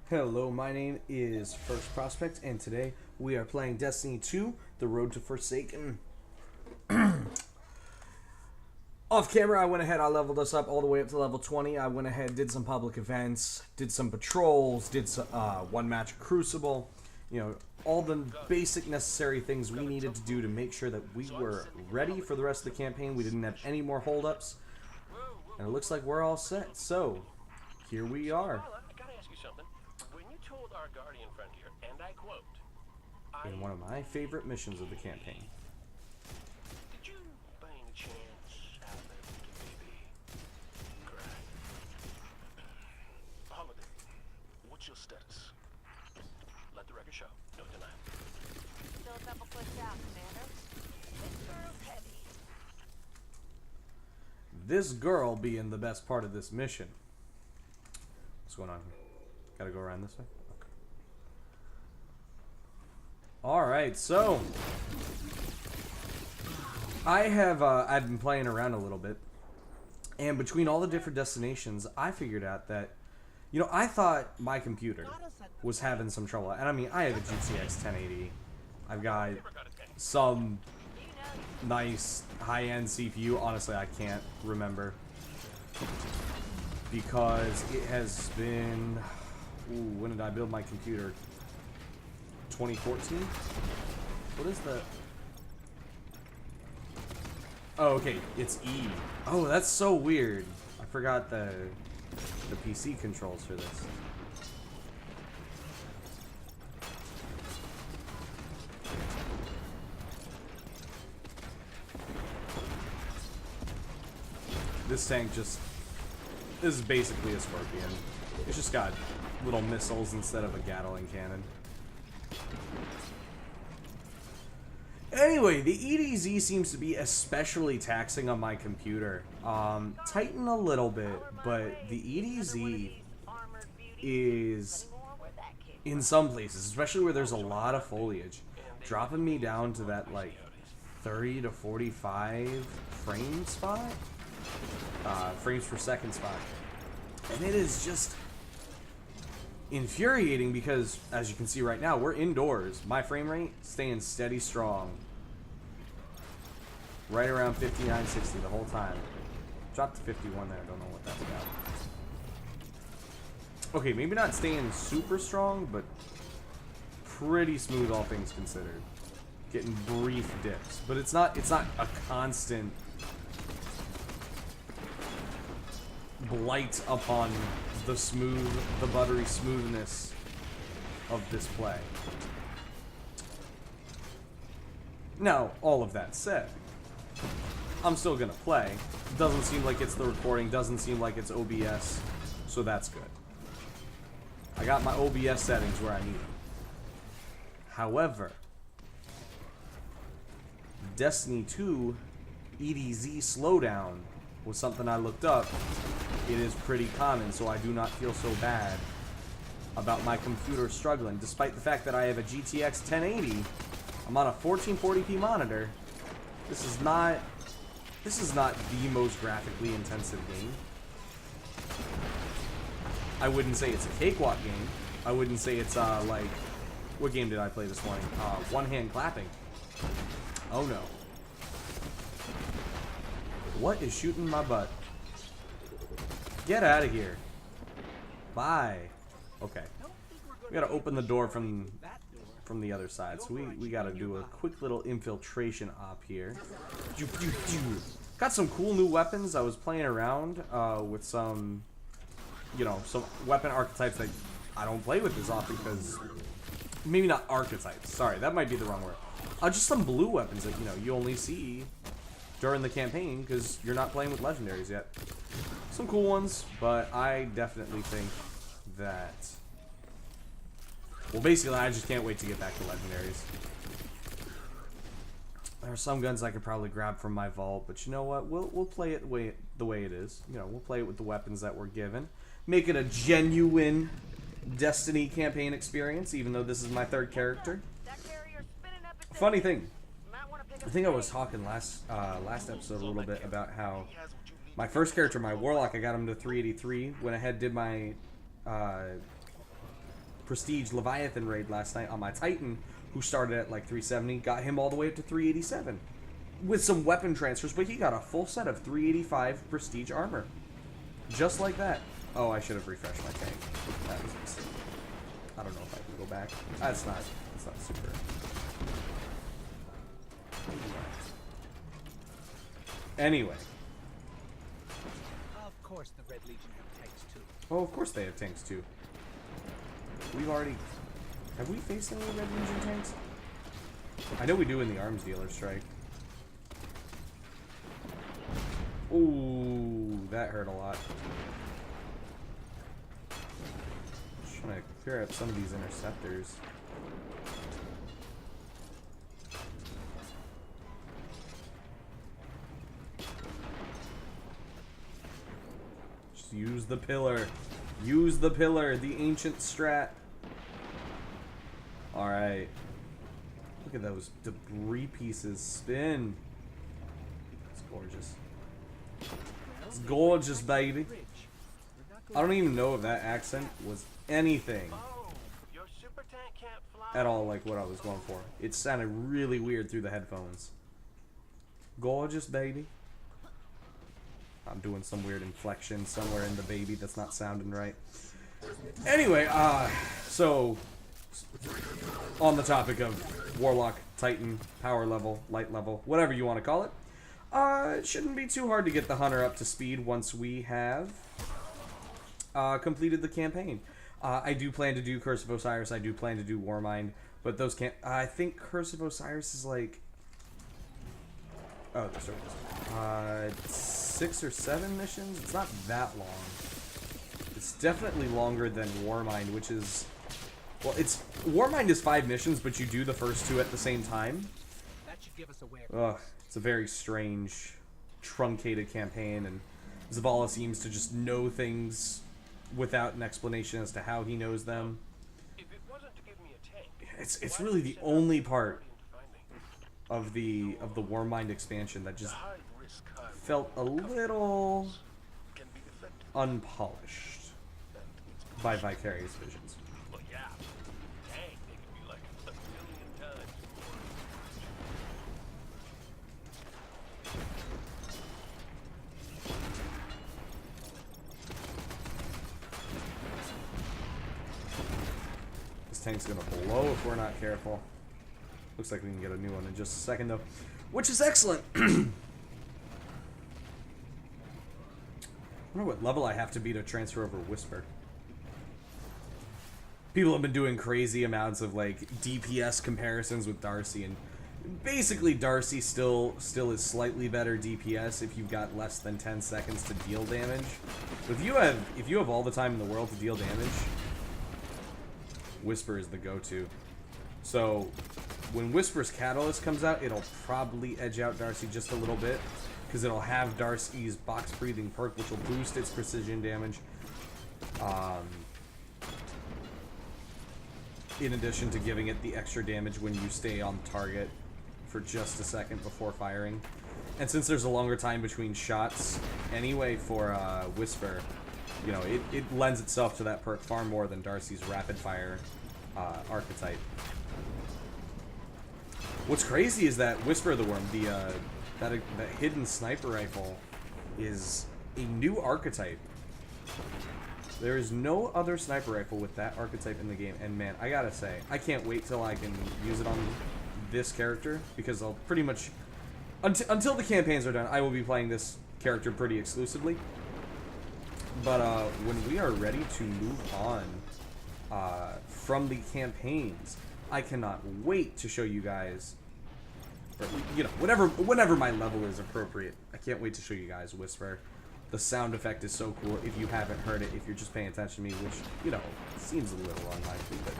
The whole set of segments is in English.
Hello, my name is First Prospect, and today we are playing Destiny 2, The Road to Forsaken. Off camera, I went ahead, I leveled us up all the way up to level 20. I went ahead, did some public events, did some patrols, did some, one match of Crucible. You know, all the basic necessary things we needed to do to make sure that we were ready for the rest of the campaign. We didn't have any more holdups, and it looks like we're all set. So, here we are. Our guardian friend here, and I quote, In one of my favorite missions of the campaign. Did you, by any chance, have a baby cry? Holiday, what's your status? Let the record show. No denial. Still a couple clicks out, Commander. This girl's heavy. This girl being the best part of this mission. What's going on here? Gotta go around this way? Alright, so I've been playing around a little bit, and between all the different destinations, I figured out that, you know, I thought my computer was having some trouble, and I mean, I have a GTX 1080, I've got some nice high-end CPU, honestly, I can't remember, because it has been, when did I build my computer? 2014? What is the... Oh, okay, it's E. Oh, that's so weird. I forgot the PC controls for this. This tank just... This is basically a Scorpion. It's just got little missiles instead of a Gatling cannon. Anyway, the EDZ seems to be especially taxing on my computer. Tighten a little bit, but the EDZ is, in some places, especially where there's a lot of foliage, dropping me down to that, like, 30 to 45 frame spot? Frames per second spot. And it is just infuriating because, as you can see right now, we're indoors. My frame rate staying steady strong. Right around 59, 60 the whole time. Dropped to 51 there, I don't know what that's about. Okay, maybe not staying super strong, but pretty smooth all things considered. Getting brief dips. But it's not a constant blight upon the buttery smoothness of this play. Now, all of that said, I'm still gonna play. Doesn't seem like it's the recording, doesn't seem like it's OBS, so that's good. I got my OBS settings where I need them. However, Destiny 2 EDZ slowdown was something I looked up. It is pretty common, so I do not feel so bad about my computer struggling, despite the fact that I have a GTX 1080. I'm on a 1440p monitor. This is not the most graphically intensive game. I wouldn't say it's a cakewalk game. I wouldn't say it's like, what game did I play this morning? One hand clapping. Oh no. What is shooting my butt? Get out of here. Bye. Okay. We gotta open the door from the other side. So we gotta do a quick little infiltration op here. Got some cool new weapons. I was playing around with some, you know, some weapon archetypes that I don't play with as often because, maybe not archetypes. Sorry, that might be the wrong word. Just some blue weapons that, you know, you only see during the campaign because you're not playing with legendaries yet. Some cool ones, but I definitely think that, well, basically I just can't wait to get back to legendaries. There are some guns I could probably grab from my vault, but you know what? We'll play it the way it is. You know, we'll play it with the weapons that we're given. Make it a genuine Destiny campaign experience, even though this is my third character. Funny thing, I think I was talking last episode a little bit about how my first character, my Warlock, I got him to 383. Went ahead, did my Prestige Leviathan raid last night on my Titan, who started at like 370, got him all the way up to 387. With some weapon transfers, but he got a full set of 385 Prestige armor. Just like that. Oh, I should have refreshed my tank. That was a mistake. I don't know if I can go back. That's not super. Anyway. Of course the Red Legion have tanks too. Oh, of course they have tanks too. We've already... Have we faced any Red Legion tanks? I know we do in the Arms Dealer strike. Ooh, that hurt a lot. Just trying to clear up some of these interceptors. Just use the pillar. Use the pillar, the ancient strat. Alright. Look at those debris pieces spin. It's gorgeous. It's gorgeous, baby. I don't even know if that accent was anything Oh, your super tank can't fly. at all like what I was going for. It sounded really weird through the headphones. Gorgeous, baby. I'm doing some weird inflection somewhere in the baby that's not sounding right. Anyway, so on the topic of Warlock, Titan, power level, light level, whatever you want to call it. It shouldn't be too hard to get the Hunter up to speed once we have completed the campaign. I do plan to do Curse of Osiris, I do plan to do Warmind, but those can't... I think Curse of Osiris is like... Oh, there it is. 6 or 7 missions? It's not that long. It's definitely longer than Warmind, which is... Well, it's... Warmind is 5 missions, but you do the first 2 at the same time. That should give us a way. Ugh, it's a very strange, truncated campaign, and Zavala seems to just know things without an explanation as to how he knows them. If it wasn't to give me a tank, It's really the only part of the Warmind expansion that just high risk, high felt a little can be effective. unpolished by Vicarious Visions. Well, yeah, tank, they can be like a million times more. This tank's gonna blow if we're not careful. Looks like we can get a new one in just a second, though, which is excellent. I wonder what level I have to be to transfer over Whisper. People have been doing crazy amounts of like DPS comparisons with Darcy, and basically Darcy still is slightly better DPS if you've got less than 10 seconds to deal damage. But if you have all the time in the world to deal damage, Whisper is the go-to. So when Whisper's Catalyst comes out, it'll probably edge out Darcy just a little bit, because it'll have Darcy's box breathing perk, which will boost its precision damage. In addition to giving it the extra damage when you stay on target for just a second before firing. And since there's a longer time between shots anyway for Whisper, you know, it lends itself to that perk far more than Darcy's rapid fire archetype. What's crazy is that Whisper of the Worm, that hidden sniper rifle, is a new archetype. There is no other sniper rifle with that archetype in the game, and man, I gotta say, I can't wait till I can use it on this character, because I'll pretty much, until the campaigns are done, I will be playing this character pretty exclusively. But when we are ready to move on from the campaigns, I cannot wait to show you guys, or, you know, whenever my level is appropriate, I can't wait to show you guys Whisper. The sound effect is so cool if you haven't heard it, if you're just paying attention to me, which, you know, seems a little unlikely, but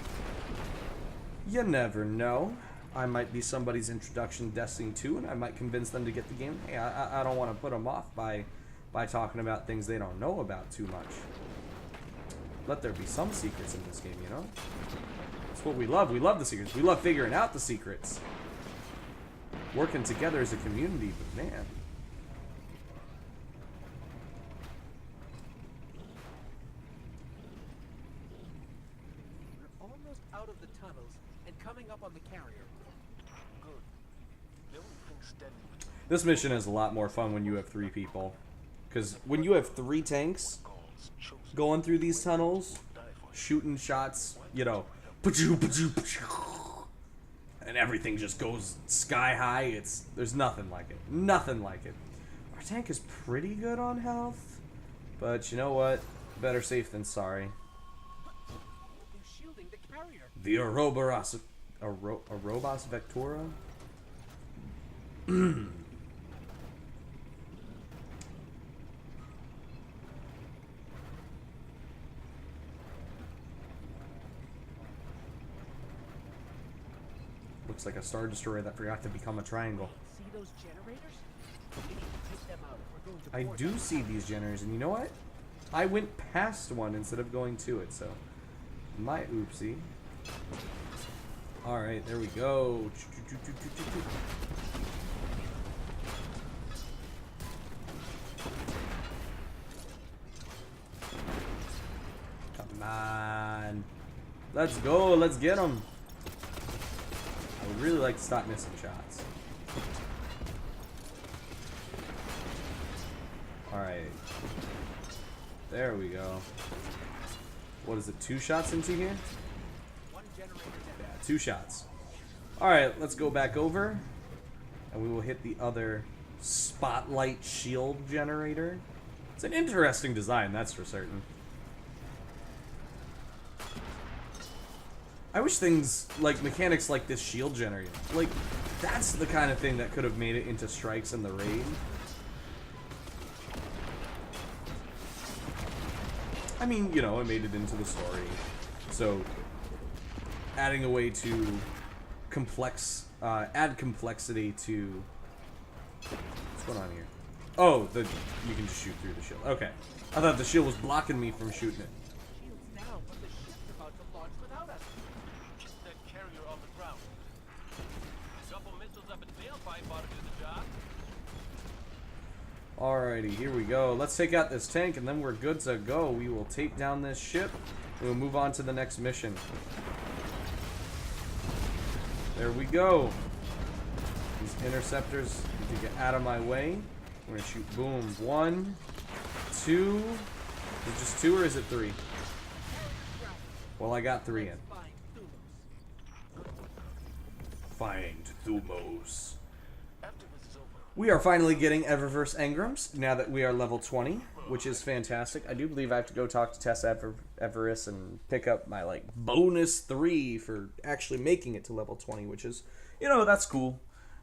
you never know. I might be somebody's introduction to Destiny 2, and I might convince them to get the game. Hey, I don't want to put them off by talking about things they don't know about too much. Let there be some secrets in this game, you know? That's what we love. We love the secrets. We love figuring out the secrets. Working together as a community, but man. We're carrier. Good. The only thing steady between This mission is a lot more fun when you have 3 people. Because when you have 3 tanks goals chosen going through these tunnels, die for shooting shots, you know, pa-choo, pa-choo, pa-choo, and everything just goes sky high. There's nothing like it. Nothing like it. Our tank is pretty good on health, but you know what? Better safe than sorry. They're shielding the carrier. The Arobos Vectora? Looks like a Star Destroyer that forgot to become a triangle. See those generators? We need to take them out if we're going to I board do them. see these generators, and you know what? I went past one instead of going to it, so my oopsie. Alright, there we go. Come on. Let's go, let's get them. I would really like to stop missing shots. Alright. There we go. What is it, 2 shots into here? One generator down. Yeah, 2 shots. Alright, let's go back over. And we will hit the other spotlight shield generator. It's an interesting design, that's for certain. I wish things like mechanics like this shield generator, like, that's the kind of thing that could have made it into strikes in the raid. I mean, you know, it made it into the story. So, adding a way to add complexity to... What's going on here? Oh, you can just shoot through the shield. Okay. I thought the shield was blocking me from shooting it. Shield's down, but the ship's about to launch without us. keep that carrier on the ground. A couple missiles up at tailpipe ought to do the job. Alrighty, here we go. Let's take out this tank and then we're good to go. We will tape down this ship and we'll move on to the next mission. There we go. These interceptors need to get out of my way. We're gonna shoot boom. 1, 2. Is it just 2 or is it 3? Well, I got 3 in. Find Thumos. Find Thumos. After this is over, We are finally getting Eververse Engrams now that we are level 20, which is fantastic. I do believe I have to go talk to Tessa Everest and pick up my, like, bonus 3 for actually making it to level 20, which is, you know, that's cool.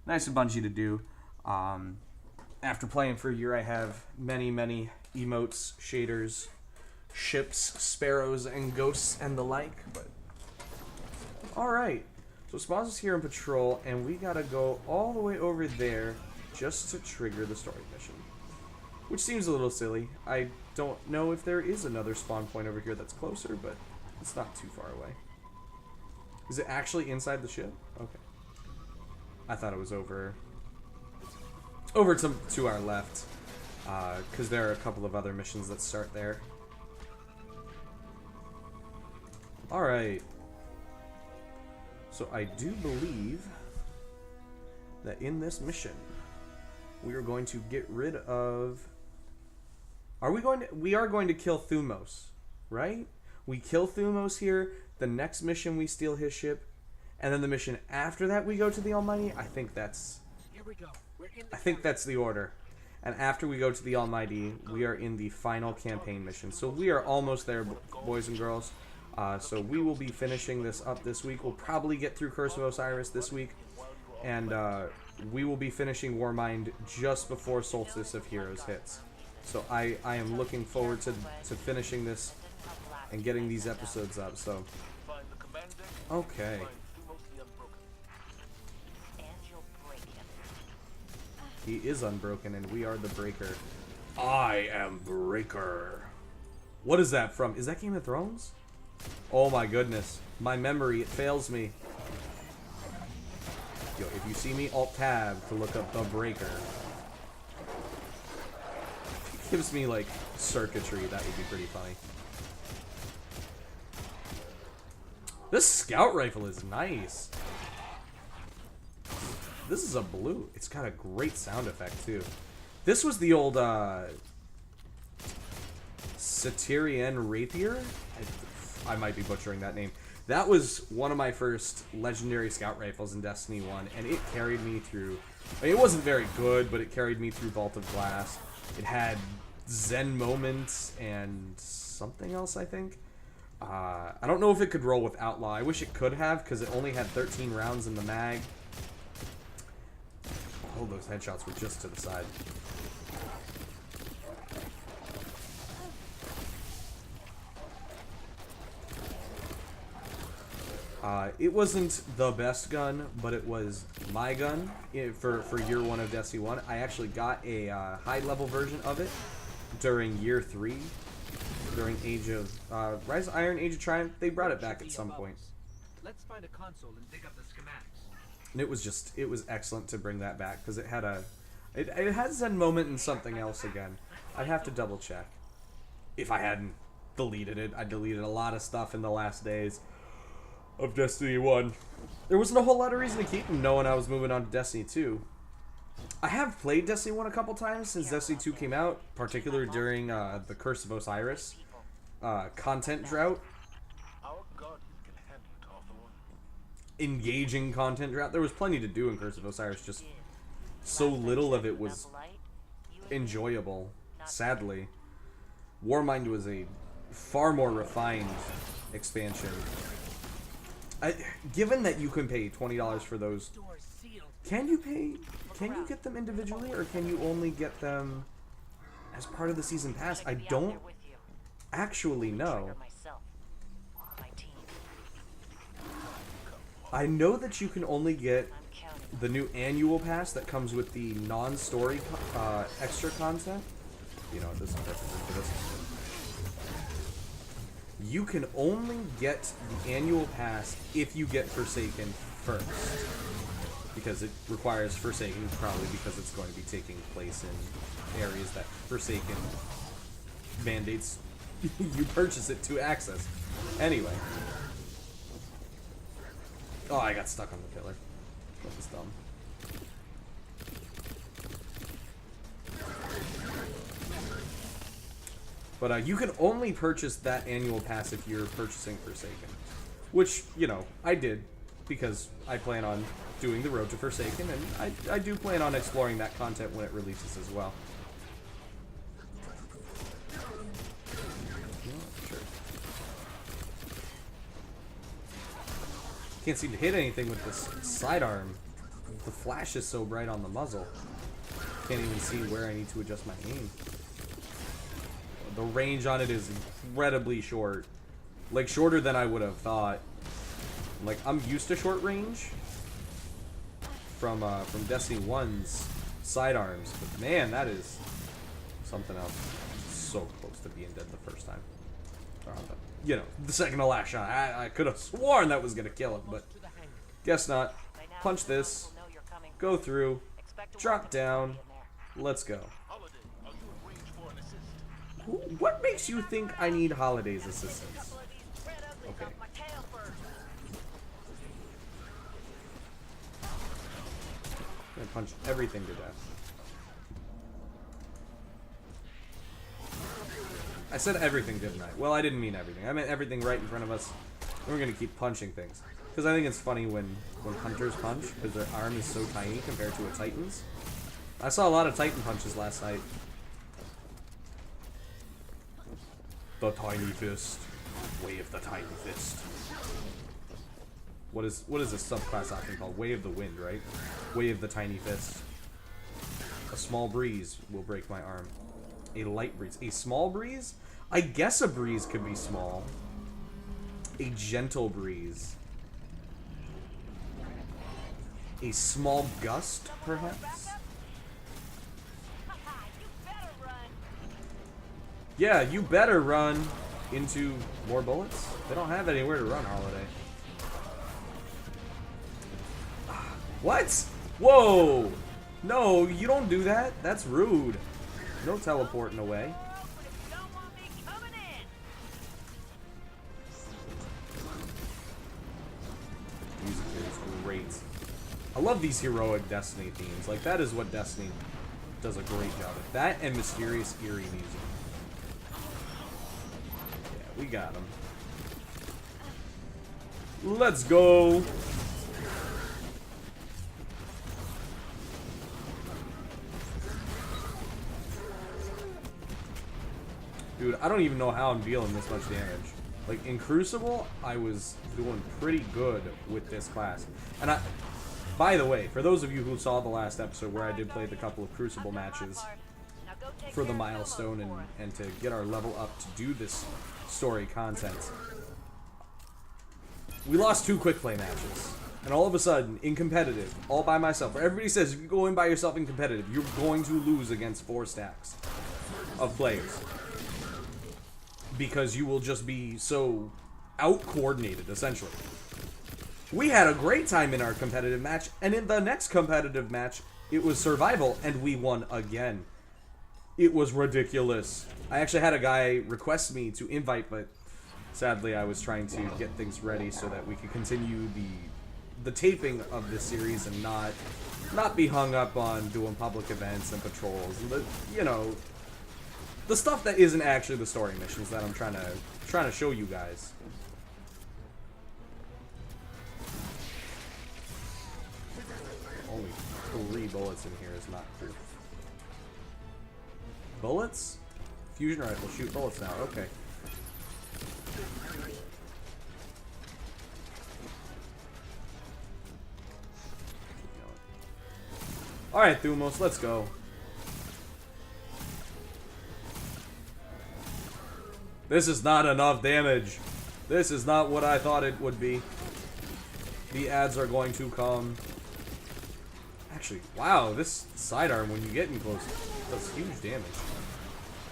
Nice of Bungie to do. After playing for a year, I have many, many emotes, shaders, ships, sparrows, and ghosts, and the like, but... Alright. So Spaz is here on patrol, and we gotta go all the way over there just to trigger the story mission. Which seems a little silly. I don't know if there is another spawn point over here that's closer, but it's not too far away. Is it actually inside the ship? Okay. I thought it was over to our left, because there are a couple of other missions that start there. Alright. So I do believe that in this mission, we are going to get rid of... We are going to kill Thumos, right? We kill Thumos here, the next mission we steal his ship, and then the mission after that we go to the Almighty. I think that's Here we go. We're in the I think that's the order. And after we go to the Almighty, we are in the final campaign mission. So we are almost there, boys and girls. So we will be finishing this up this week. We'll probably get through Curse of Osiris this week. And we will be finishing Warmind just before Solstice of Heroes hits. So I am looking forward to finishing this and getting these episodes up. So, find the command deck, okay. find Thumos the Unbroken. And you'll break him. He is unbroken, and we are the Breaker. I am Breaker. What is that from? Is that Game of Thrones? Oh my goodness. My memory, it fails me. Yo, if you see me, Alt-Tab to look up the Breaker. It gives me, like, circuitry. That would be pretty funny. This scout rifle is nice. this is a blue. It's got a great sound effect too. This was the old Satyrian Rapier. I might be butchering that name. That was one of my first legendary scout rifles in Destiny 1, and it carried me through. I mean, it wasn't very good, but it carried me through Vault of Glass. It had Zen moments and something else, I think. I don't know if it could roll with Outlaw. I wish it could have, because it only had 13 rounds in the mag. Oh, those headshots were just to the side. It wasn't the best gun, but it was my gun for year 1 of Destiny 1. I actually got a high-level version of it during year 3, during Age of Rise of Iron, Age of Triumph. They brought it back at some point. Let's find a console and dig up the schematics. And it was excellent to bring that back, because it had it had Zen moment and something else again. I'd have to double check. If I hadn't deleted it, I deleted a lot of stuff in the last days of Destiny 1. There wasn't a whole lot of reason to keep them, knowing I was moving on to Destiny 2. I have played Destiny 1 a couple times since Destiny 2 came out, particularly during the Curse of Osiris content drought. Our guardian can handle it, Hawthorne. Engaging content drought. There was plenty to do in Curse of Osiris, just so little of it was enjoyable, sadly. Warmind was a far more refined expansion. Given that you can pay $20 for those, can you get them individually, or can you only get them as part of the season pass? I don't actually know. I know that you can only get the new annual pass that comes with the non-story extra content. You know, this is perfect for this. You can only get the annual pass if you get Forsaken first, because it requires Forsaken, probably because it's going to be taking place in areas that Forsaken mandates you purchase it to access. Anyway. Oh, I got stuck on the pillar. That was dumb. But you can only purchase that annual pass if you're purchasing Forsaken. Which, you know, I did, because I plan on doing the Road to Forsaken, and I do plan on exploring that content when it releases as well. Yeah, sure. Can't seem to hit anything with this sidearm. The flash is so bright on the muzzle. Can't even see where I need to adjust my aim. The range on it is incredibly short. Like, shorter than I would have thought. Like, I'm used to short range from Destiny 1's sidearms, but man, that is something else. So close to being dead the first time. You know, the second to last shot. I could have sworn that was gonna kill him, but guess not. Punch this. Go through. Drop down. Let's go. What makes you think I need Holiday's assistance? Okay. I'm gonna punch everything to death. I said everything, didn't I? Well, I didn't mean everything. I meant everything right in front of us. And we're gonna keep punching things. Because I think it's funny when hunters punch, because their arm is so tiny compared to a Titan's. I saw a lot of Titan punches last night. The tiny fist. Wave the tiny fist. What is this subclass option called? Way of the wind, right? Wave the tiny fist. A small breeze will break my arm. A light breeze. A small breeze? I guess a breeze could be small. A gentle breeze. A small gust, perhaps? Yeah, you better run into more bullets. They don't have anywhere to run, Holiday. What? Whoa! No, you don't do that. That's rude. No teleporting away. Music here is great. I love these heroic Destiny themes. Like, that is what Destiny does a great job at. That and mysterious, eerie music. Yeah, we got him. Let's go! Dude, I don't even know how I'm dealing this much damage. Like, in Crucible, I was doing pretty good with this class. And by the way, for those of you who saw the last episode where I did play the couple of Crucible matches for the milestone and to get our level up to do this story content, we lost 2 quick play matches. And all of a sudden, in competitive, all by myself, where everybody says if you go in by yourself in competitive, you're going to lose against 4 stacks of players. Because you will just be so out-coordinated, essentially. We had a great time in our competitive match, and in the next competitive match, it was survival, and we won again. It was ridiculous. I actually had a guy request me to invite, but sadly I was trying to get things ready so that we could continue the taping of this series and not be hung up on doing public events and patrols and the, you know, the stuff that isn't actually the story missions that I'm trying to show you guys. Only 3 bullets in here is not cool. Bullets? Fusion rifle, shoot bullets now. Okay. Alright, Thumos, let's go. This is not enough damage. This is not what I thought it would be. The ads are going to come. Actually, wow, this sidearm when you get in close does huge damage.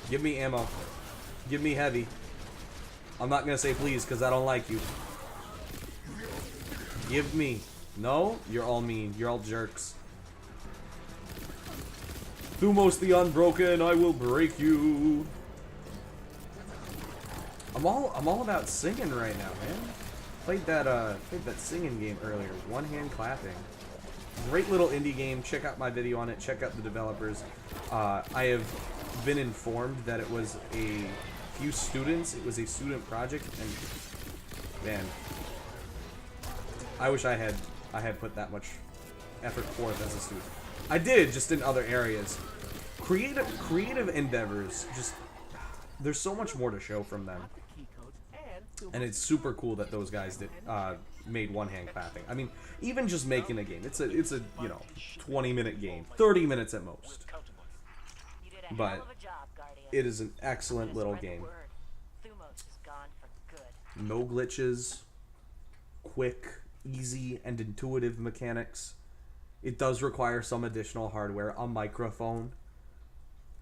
Give me ammo. Give me heavy. I'm not gonna say please because I don't like you. Give me. No? You're all mean. You're all jerks. Thumos the Unbroken, I will break you. I'm all about singing right now, man. Played that singing game earlier. One hand clapping. Great little indie game. Check out my video on it. Check out the developers. I have been informed that it was a few students. It was a student project, and man, I wish I had put that much effort forth as a student. I did, just in other areas. Creative endeavors. Just there's so much more to show from them. And it's super cool that those guys did made one hand clapping. I mean, even just making a game, it's a you know 20-minute game, 30 minutes at most. But it is an excellent little game. No glitches, quick, easy, and intuitive mechanics. It does require some additional hardware, a microphone.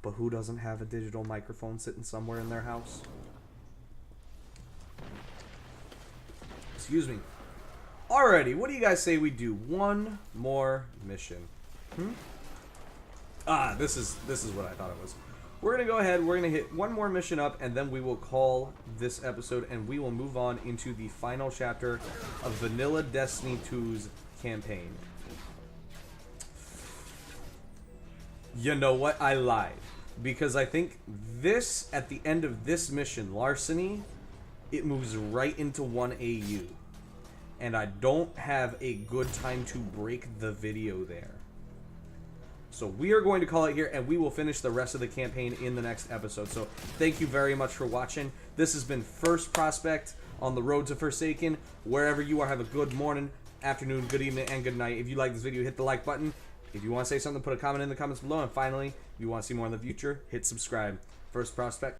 But who doesn't have a digital microphone sitting somewhere in their house? Excuse me. Alrighty, what do you guys say we do one more mission? Ah, this is what I thought it was. We're gonna go ahead, we're gonna hit one more mission up, and then we will call this episode, and we will move on into the final chapter of Vanilla Destiny 2's campaign. You know what? I lied. Because I think this, at the end of this mission, Larceny, it moves right into 1 AU. And I don't have a good time to break the video there. So we are going to call it here, and we will finish the rest of the campaign in the next episode. So thank you very much for watching. This has been First Prospect on the road to Forsaken. Wherever you are, have a good morning, afternoon, good evening, and good night. If you like this video, hit the like button. If you want to say something, put a comment in the comments below. And finally, if you want to see more in the future, hit subscribe. First Prospect.